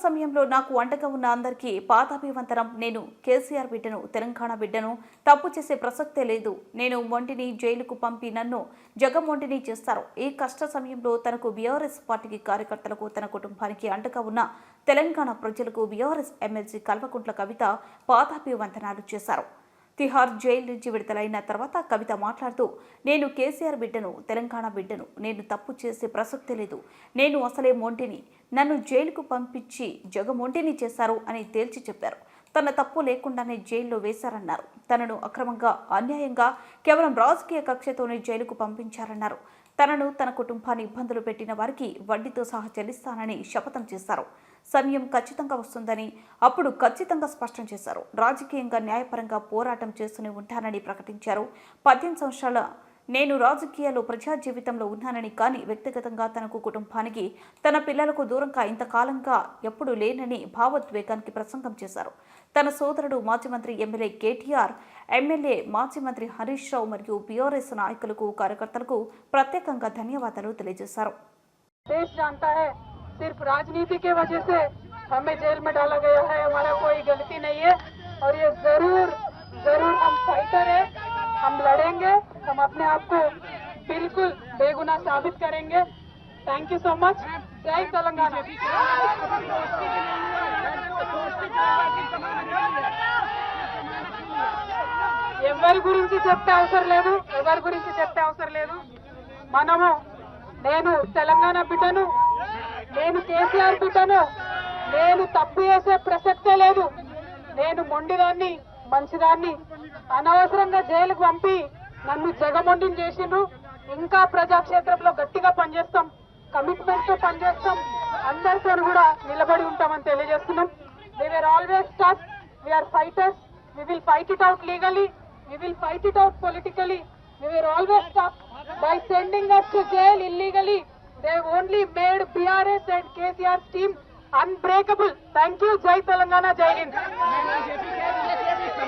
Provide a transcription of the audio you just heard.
సమయంలో నాకు అండగా ఉన్న అందరికీ పాదాభివందనం. నేను కేసీఆర్ బిడ్డను, తెలంగాణ బిడ్డను. తప్పు చేసే ప్రసక్తే లేదు. నేను మొండిని జైలుకు పంపి నన్ను జగమొండిని చేస్తారు. ఈ కష్ట సమయంలో తనకు బీఆర్ఎస్ పార్టీకి కార్యకర్తలకు, తన కుటుంబానికి అండగా ఉన్న తెలంగాణ ప్రజలకు బీఆర్ఎస్ ఎమ్మెల్సీ కల్వకుంట్ల కవిత పాదాభివందనాలు చేశారు. తిహార్ జైలు నుంచి విడుదలైన తర్వాత కవిత మాట్లాడుతూ, నేను కేసీఆర్ బిడ్డను, తెలంగాణ బిడ్డను. నేను తప్పు చేసే ప్రసక్తి లేదు. నేను అసలే మొంటిని. నన్ను జైలుకు పంపించి జగమొంటిని చేశారు అని తేల్చి చెప్పారు. తన తప్పు లేకుండానే జైల్లో వేశారన్నారు. తనను అక్రమంగా, అన్యాయంగా కేవలం రాజకీయ కక్షతోనే జైలుకు పంపించారన్నారు. తనను, తన కుటుంబాన్ని ఇబ్బందులు పెట్టిన వారికి వడ్డీతో సహా చెల్లిస్తానని శపథం చేశారు. సమయం ఖచ్చితంగా వస్తుందని అప్పుడు ఖచ్చితంగా స్పష్టం చేశారు. రాజకీయంగా, న్యాయపరంగా పోరాటం చేస్తూనే ఉంటానని ప్రకటించారు. 18 సంవత్సరాల నేను రాజకీయాల్లో, ప్రజా జీవితంలో ఉన్నానని, కానీ వ్యక్తిగతంగా తనకు, కుటుంబానికి, తన పిల్లలకు దూరంగా ఇంతకాలంగా ఎప్పుడూ లేనని భావోద్వేగానికి ప్రసంగం చేశారు. తన సోదరుడు మాజీ మంత్రి ఎమ్మెల్యే కేటీఆర్, ఎమ్మెల్యే మాజీ మంత్రి హరీష్ రావు మరియు బీఆర్ఎస్ నాయకులకు, కార్యకర్తలకు ప్రత్యేకంగా ధన్యవాదాలు తెలియజేశారు. सिर्फ राजनीति के वजह से हमें जेल में डाला गया है, हमारा कोई गलती नहीं है और ये जरूर हम फाइटर है, हम लड़ेंगे, हम अपने आप को बिल्कुल बेगुनाह साबित करेंगे। Thank you so much. जय तेलंगाना। ఎవరి గురించి చెప్పే అవసరం లేదు, మనము నేను తెలంగాణ బిడ్డను, నేను కేసీఆర్ బిడ్డను, నేను తప్పు చేసే ప్రసక్తే లేదు. నేను మొండిదాన్ని, మంచిదాన్ని. అనవసరంగా జైలుకు పంపి నన్ను జగమొండిని చేసిండ్రు. ఇంకా ప్రజాక్షేత్రంలో గట్టిగా పనిచేస్తాం, కమిట్మెంట్ తో పనిచేస్తాం, అందరితో కూడా నిలబడి ఉంటామని తెలియజేస్తున్నాం. We were always tough, we are fighters, we will fight it out legally, we will fight it out politically. We were always tough. By sending us to jail illegally, they only made BRS and KCR's team unbreakable. Thank you. Jai Telangana, Jai Hind.